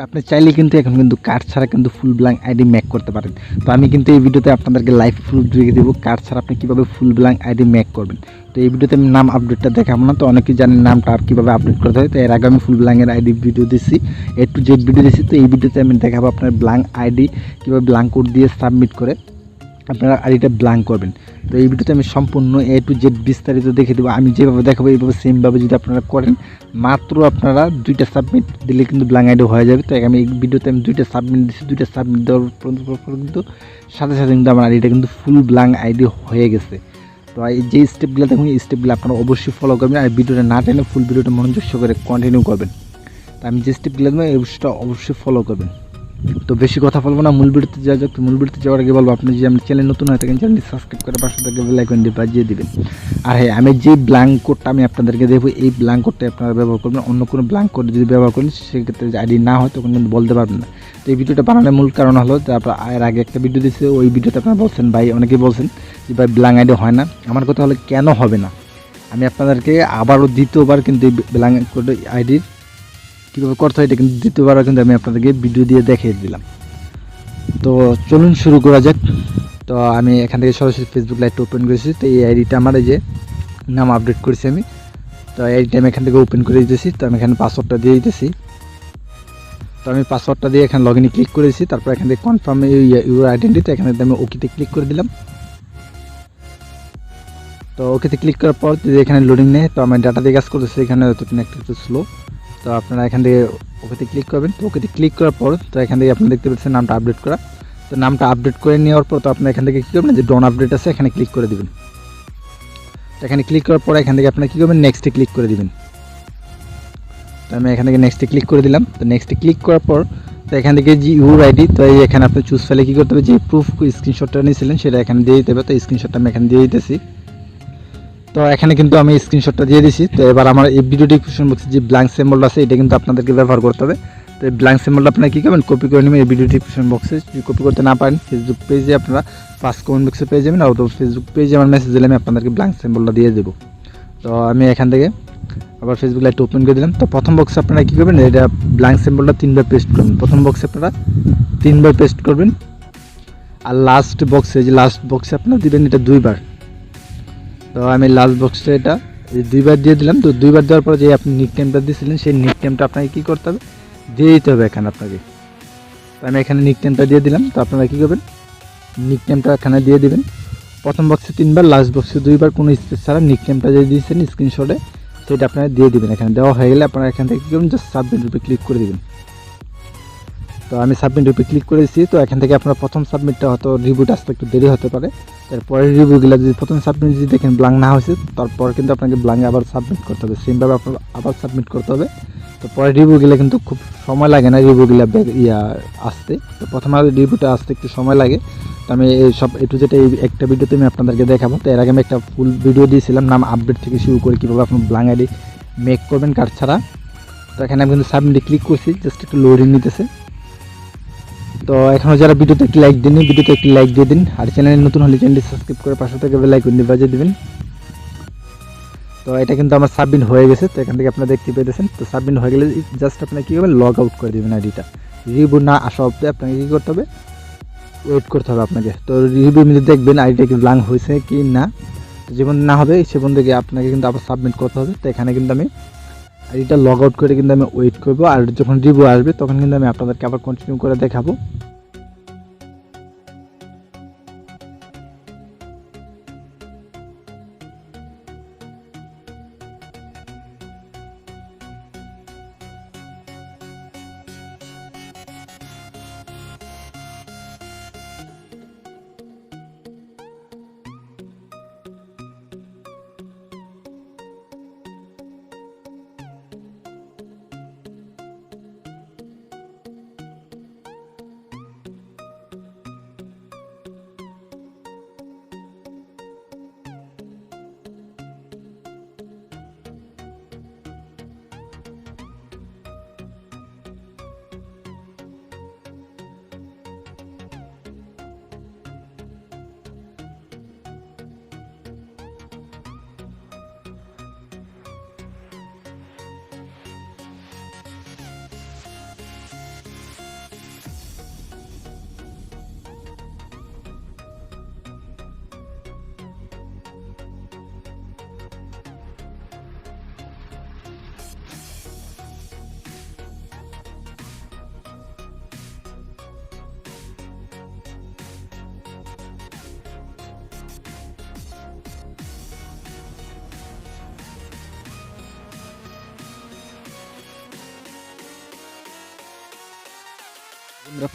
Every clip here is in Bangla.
আপনি চাইলে কিন্তু এখন কিন্তু কার্ড ছাড়া কিন্তু ফুল ব্ল্যাঙ্ক আইডি মেক করতে পারেন। তো আমি কিন্তু এই ভিডিওতে আপনাদেরকে লাইভ প্রুফ দিয়ে দেবো কার্ড ছাড়া আপনি কীভাবে ফুল ব্ল্যাঙ্ক আইডি মেক করবেন। তো এই ভিডিওতে আমি নাম আপডেটটা দেখাবো না, তো অনেকেই জানেন নামটা আর কীভাবে আপডেট করতে হয়। তো এর আগে আমি ফুল ব্ল্যাঙ্কের আইডি ভিডিও দিচ্ছি, A to Z ভিডিও দিচ্ছি। তো এই ভিডিওতে আমি দেখাবো আপনার ব্ল্যাঙ্ক আইডি কীভাবে ব্ল্যাঙ্ক কোড দিয়ে সাবমিট করে আপনারা আইডিটা ব্ল্যাঙ্ক করবেন। তো এই ভিডিওতে আমি সম্পূর্ণ A to Z বিস্তারিত দেখে দেবো। আমি যেভাবে দেখাবো এইভাবে সেমভাবে যদি আপনারা করেন, মাত্র আপনারা 2টা সাবমিট দিলে কিন্তু ব্ল্যাঙ্ক আইডি হয়ে যাবে। তো আমি এই ভিডিওতে আমি 2টা সাবমিট দিচ্ছি। 2টা সাবমিট দেওয়ার পর কিন্তু সাথে সাথে কিন্তু আমার আইডিটা কিন্তু ফুল ব্ল্যাঙ্ক আইডি হয়ে গেছে। তো এই যে স্টেপগুলো দেখুন, এই স্টেপগুলো আপনারা অবশ্যই ফলো করবেন, আর ভিডিওটা না টেনে ফুল ভিডিওটা মনোযোগ সহকারে কন্টিনিউ করবেন। তো আমি যে স্টেপগুলো দেবো এই বিষয়টা অবশ্যই ফলো করবেন। তো বেশি কথা বলবো না, মূল ভিডিওতে যাওয়া যাক। তো মূল ভিডিওতে যাওয়ার আগে বলবো, আপনি যদি আমার চ্যানেল নতুন হয়ে থাকেন চ্যানেলটি সাবস্ক্রাইব করে পাশে থেকে বেল আইকন দিয়ে বাজিয়ে দিবেন। আর হ্যাঁ, আমি যে ব্ল্যাঙ্ক কোডটা আমি আপনাদেরকে দেবো, এই ব্ল্যাঙ্ক কোডটা আপনারা ব্যবহার করবেন। অন্য কোনো ব্ল্যাঙ্ক কোড যদি ব্যবহার করেন সেক্ষেত্রে যদি আইডি না হয় তখন কিন্তু বলতে পারবেন না। তো এই ভিডিওটা বানানোর মূল কারণ হলো যে আপনার এর আগে একটা ভিডিও দিচ্ছে, ওই ভিডিওতে আপনারা বলছেন ভাই, অনেকেই বলছেন যে ভাই ব্ল্যাঙ্ক আইডি হয় না। আমার কথা হলো কেন হবে না, আমি আপনাদেরকে আবারও দ্বিতীয়বার কিন্তু এই ব্ল্যাঙ্ক কোড আইডির কীভাবে করতে হয় এটা কিন্তু দ্বিতীয়বারও কিন্তু আমি আপনাদেরকে ভিডিও দিয়ে দেখিয়ে দিলাম। তো চলুন শুরু করা যাক। তো আমি এখান থেকে সরাসরি ফেসবুক লাইভটা ওপেন করেছি। তো এই আইডিটা আমার এই যে নাম আপডেট করেছি আমি, তো এই আইডিটা আমি এখান থেকে ওপেন করে দিতেছি। তো আমি এখানে পাসওয়ার্ডটা দিয়ে দিতেছি। তো আমি পাসওয়ার্ডটা দিয়ে এখানে লগ ইনে ক্লিক করেছি। তারপর এখান থেকে কনফার্ম ইউর আইডেন্টি, তো এখানে আমি ওকেতে ক্লিক করে দিলাম। তো ওকেতে ক্লিক করার পর যদি এখানে লোডিং নেই, তো আমি ডাটা দিয়ে কাজ করতেছি, এখানে একটু স্লো। তো আপনারা এখান থেকে ওকেতে ক্লিক করবেন। তো ওকেতে ক্লিক করার পর তো এখান থেকে আপনি দেখতে পাচ্ছেন নামটা আপডেট করা। তো নামটা আপডেট করে নেওয়ার পর তো আপনি এখান থেকে কী করবেন, যে ডন আপডেট আছে এখানে ক্লিক করে দিবেন। তো এখানে ক্লিক করার পর এখান থেকে আপনি কী করবেন, নেক্সটে ক্লিক করে দিবেন। তো আমি এখান থেকে নেক্সটে ক্লিক করে দিলাম। তো নেক্সটে ক্লিক করার পর তো এখান থেকে যে ইউর আইডি, তো এই এখানে আপনি চুজ ফাইলে কী করতে হবে, যে প্রুফ স্ক্রিনশটটা নিয়েছিলেন সেটা এখানে দিয়ে দিতে হবে। তো স্ক্রিনশটটা আমি এখানে দিয়ে দিতেছি। তো এখানে কিন্তু আমি স্ক্রিনশটটা দিয়ে দিছি। তো এবার আমার এই ভিডিও ডিসক্রিপশন বক্সে যে ব্ল্যাঙ্ক সিম্বলটা আছে এটা কিন্তু আপনাদেরকে ব্যবহার করতে হবে। তো এই ব্ল্যাঙ্ক সিম্বলটা আপনারা কী করবেন, কপি করে নেবেন এই ভিডিও ডিসক্রিপশন বক্সে। যদি কপি করতে না পারেন ফেসবুক পেজে আপনারা ফার্স্ট কমেন্ট বক্সে পেয়ে যাবেন, আর ফেসবুক পেজে আমার মেসেজ দিলে আমি আপনাদেরকে ব্ল্যাঙ্ক সিম্বলটা দিয়ে দেবো। তো আমি এখান থেকে আবার ফেসবুক লাইভটা ওপেন করে দিলাম। তো প্রথম বক্সে আপনারা কী করবেন, এটা ব্ল্যাঙ্ক সিম্বলটা 3বার পেস্ট করবেন। প্রথম বক্সে আপনারা 3বার পেস্ট করবেন, আর লাস্ট বক্সে যে লাস্ট বক্সে আপনারা দিবেন এটা 2বার। তো আমি লাস্ট বক্সে এটা 2বার দিয়ে দিলাম। তো 2বার দেওয়ার পর যে আপনি নিকনেমটা দিয়েছিলেন সেই নিকনেমটা আপনাকে কী করতে হবে, দিয়ে দিতে হবে এখানে আপনাকে। তো আমি এখানে নিকনেমটা দিয়ে দিলাম। তো আপনারা কী করবেন, নিকনেমটা এখানে দিয়ে দেবেন। প্রথম বক্সে 3বার, লাস্ট বক্সে 2বার, কোনো স্পেস ছাড়া নিকনেমটা যে দিয়েছেন স্ক্রিনশটে সেটা আপনারা দিয়ে দেবেন। এখানে দেওয়া হয়ে গেলে আপনারা এখান থেকে কী করবেন, জাস্ট সাবমিট রূপে ক্লিক করে দেবেন। তো আমি সাবমিট রূপে ক্লিক করেছি। তো এখান থেকে আপনার প্রথম সাবমিটটা হয়তো রিভিউট আসতে একটু দেরি হতে পারে। তারপরে রিভিউগুলো যদি প্রথম সাবমিট যদি দেখেন ব্ল্যাঙ্ক না হয়েছে, তারপর কিন্তু আপনাকে ব্ল্যাঙ্কে আবার সাবমিট করতে হবে, সেমভাবে আপনার আবার সাবমিট করতে হবে। তো পরে রিভিউগুলো কিন্তু খুব সময় লাগে না রিভিউগুলো আসতে। তো প্রথমে রিভিউটা আসতে একটু সময় লাগে। তো আমি এই সব একটু যেটা এই একটা ভিডিওতে আমি আপনাদেরকে দেখাবো। তো এর আগে আমি একটা ফুল ভিডিও দিয়েছিলাম নাম আপডেট থেকে শুরু করে কীভাবে আপনার ব্ল্যাঙ্ক আইডি মেক করবেন কার্ড ছাড়া। তো এখানে আমি কিন্তু সাবমিটে ক্লিক করছি, জাস্ট একটু লোডিং নিতেছে। তো এখনও যারা ভিডিওতে একটি লাইক দিন, ভিডিওতে একটি লাইক দিয়ে দিন, আর চ্যানেলে নতুন হলে চ্যানেলটি সাবস্ক্রাইব করে পাশে থেকে বেল আইকন দিয়ে বাজিয়ে দিবেন। তো এটা কিন্তু আমার সাবমিট হয়ে গেছে। তো এখান থেকে আপনারা দেখতে পেয়েছেন। তো সাবমিট হয়ে গেলে জাস্ট আপনারা কী করবেন, লগ আউট করে দেবেন আইডিটা। রিভিউ না আসা অবধি আপনাকে কী করতে হবে, ওয়েট করতে হবে আপনাকে। তো রিভিউ মধ্যে দেখবেন আইডিটা কি ব্ল্যাঙ্ক হয়েছে কি না। তো যেমন না হবে সেমন থেকে আপনাকে কিন্তু আবার সাবমিট করতে হবে। তো এখানে কিন্তু আমি আইডিটা লগ আউট করে কিন্তু আমি ওয়েট করবো, আর যখন রিভিউ আসবে তখন কিন্তু আমি আপনাদেরকে আবার কন্টিনিউ করে দেখাবো।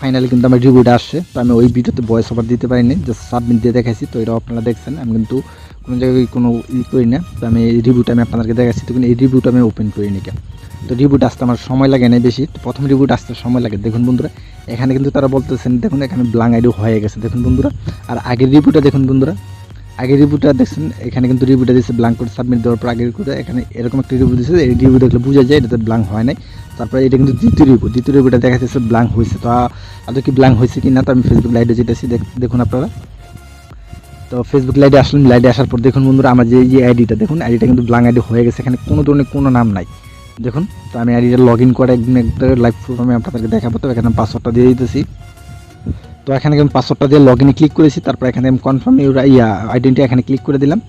ফাইনালি কিন্তু আমার রিভিউটা আসছে। তো আমি ওই ভিডিওতে ভয়েস ওভার দিতে পারিনি, জাস্ট সাবমিট দিয়ে দেখাইছি। তো এটা আপনারা দেখছেন, আমি কিন্তু কোনো জায়গায় কোনো করি না। তো আমি এই রিভিউটা আমি আপনাদেরকে দেখাচ্ছি। তো কিন্তু এই রিভিউটা আমি ওপেন করিনি কেন, তো রিভিউটা আসতে আমার সময় লাগে না বেশি। তো প্রথম রিভিউটা আসতে সময় লাগে। দেখুন বন্ধুরা, এখানে কিন্তু তারা বলতেছেন, দেখুন এখানে ব্ল্যাঙ্ক আইডি হয়ে গেছে, দেখুন বন্ধুরা। আর আগের রিভিউটা দেখুন বন্ধুরা, আগের রিভিউটা দেখছেন, এখানে কিন্তু রিভিউটা দিচ্ছে ব্ল্যাঙ্ক করে সাবমিট দেওয়ার পর আগের করে এখানে এরকম একটা রিভিউ দিচ্ছে। এই রিভিউ দেখলে বোঝা যায় এটাতে ব্ল্যাঙ্ক হয় নাই। তারপরে এটা কিন্তু দ্বিতীয় রিভিউটা দেখা যাচ্ছে ব্ল্যাঙ্ক হয়েছে। তো আদৌ কি ব্ল্যাঙ্ক হয়েছে কি না, তো আমি ফেসবুক লাইভে যেতেছি, দেখুন আপনারা। তো ফেসবুক লাইভে আসলাম, লাইভে আসার পর দেখুন বন্ধুরা, আমার যে আইডিটা দেখুন, আইডিটা কিন্তু ব্ল্যাঙ্ক আইডি হয়ে গেছে। এখানে কোনো ধরনের কোনো নাম নাই দেখুন। তো আমি আইডিটা লগ ইন করে একদিন একটা লাইভ প্রুফ আমি আপনাদেরকে দেখাবো। তো এখানে পাসওয়ার্ডটা দিয়ে দিতেছি। তো এখানে আমি পাসওয়ার্ডটা দিয়ে লগ ইনে ক্লিক করেছি। তারপর এখানে আমি কনফার্ম ইউর আইডেন্টি এখানে ক্লিক করে দিলাম।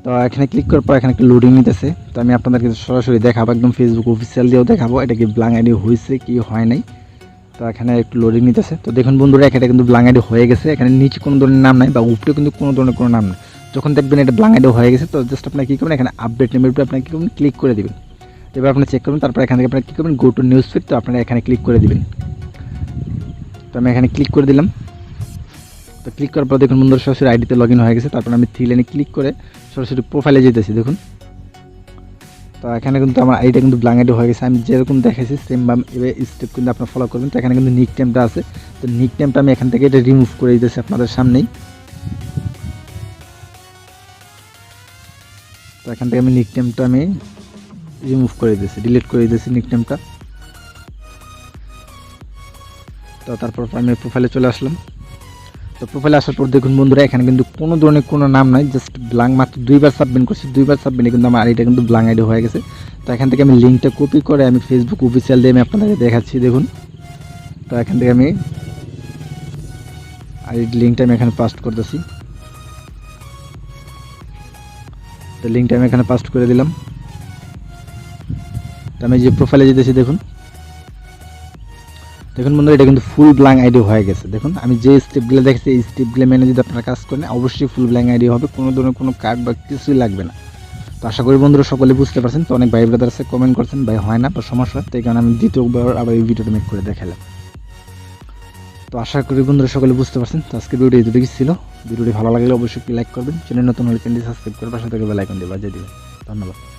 তো এখানে ক্লিক করার পর এখানে একটা লোডিং নিতেছে। তো আমি আপনাদেরকে সরাসরি দেখাবো, একদম ফেসবুক অফিসিয়াল দিয়েও দেখাবো এটা কি ব্ল্যাঙ্ক আইডি হয়েছে কি হয় নাই। তো এখানে একটু লোডিং নিতেছে। তো দেখুন বন্ধুরা, এখানে কিন্তু ব্ল্যাঙ্ক আইডি হয়ে গেছে। এখানে নিচে কোনো ধরনের নাম নাই বা উপরে কিন্তু কোনো ধরনের কোনো নাম নেই। যখন দেখবেন এটা ব্ল্যাঙ্ক আইডি হয়ে গেছে, তো জাস্ট আপনার কী করবেন, এখানে আপডেট নেমের উপরে আপনার কী করবেন, ক্লিক করে দেবেন। এবার আপনি চেক করবেন। তারপর এখান থেকে আপনার কী করবেন, গো টু নিউজ ফিড। তো আপনারা এখানে ক্লিক করে দেবেন। তো আমি এখানে ক্লিক করে দিলাম। তো ক্লিক করার পর দেখুন বন্ধুরা, সরাসরি আইডিতে লগ ইন হয়ে গেছে। তারপর আমি থ্রি লাইনে ক্লিক করে সরাসরি প্রোফাইলে যেতেছি দেখুন। তো এখানে কিন্তু আমার আইডিটা কিন্তু ব্ল্যাঙ্ক আইডি হয়ে গেছে। আমি যেরকম দেখাইছি সেম স্টেপ কিন্তু আপনারা ফলো করবেন। তো এখানে কিন্তু নিক নেমটা আছে। তো নিক নেমটা আমি এখান থেকে এটা রিমুভ করে দিতেছি আপনাদের সামনেই। তো এখান থেকে আমি নিক নেমটা আমি রিমুভ করে দিতেছি, ডিলিট করে দিতেছি নিক নেমটা। তো তারপর আমি প্রোফাইলে চলে আসলাম। তো প্রোফাইলে আসার পর দেখুন বন্ধুরা, এখানে কিন্তু কোনো ধরনের কোনো নাম নাই, জাস্ট ব্ল্যাঙ্ক। মাত্র দুইবার সাবমিট করছি, দুইবার সাবমিটে কিন্তু আমার আইডিটা কিন্তু ব্ল্যাঙ্ক আইডি হয়ে গেছে। তো এখান থেকে আমি লিঙ্কটা কপি করে আমি ফেসবুক অফিসিয়াল দিয়ে আমি আপনাদেরকে দেখাচ্ছি দেখুন। তো এখান থেকে আমি আইডি লিঙ্কটা আমি এখানে পাস্ট করতেছি। তো লিঙ্কটা আমি এখানে পাস্ট করে দিলাম। তো আমি যে প্রোফাইলে যেতেছি দেখুন, দেখুন বন্ধুরা, এটা কিন্তু ফুল ব্ল্যাঙ্ক আইডি হয়ে গেছে। দেখুন আমি যে স্টেপগুলো দেখছি, এই স্টেপগুলো মেনে যদি আপনারা কাজ করেন, অবশ্যই ফুল ব্ল্যাঙ্ক আইডি হবে, কোনো ধরনের কোনো কার্ড বা কিছুই লাগবে না। তো আশা করি বন্ধুরা সকলে বুঝতে পারছেন। তো অনেক ভাই ব্রাদার আছে কমেন্ট করছেন, ভাই হয় না বা সমস্যা, তো এই কারণে আমি দ্বিতীয়বার আবার এই ভিডিওটা মেক করে দেখালাম। তো আশা করি বন্ধুরা সকলে বুঝতে পারছেন। তো আজকের ভিডিও এতটুকু ছিল। ভিডিওটি ভালো লাগলে অবশ্যই লাইক করবেন, চ্যানেল নতুন হলে চ্যানেলটি সাবস্ক্রাইব করে পাশে থেকে বেল আইকন দিয়ে বাজিয়ে দিবেন। ধন্যবাদ।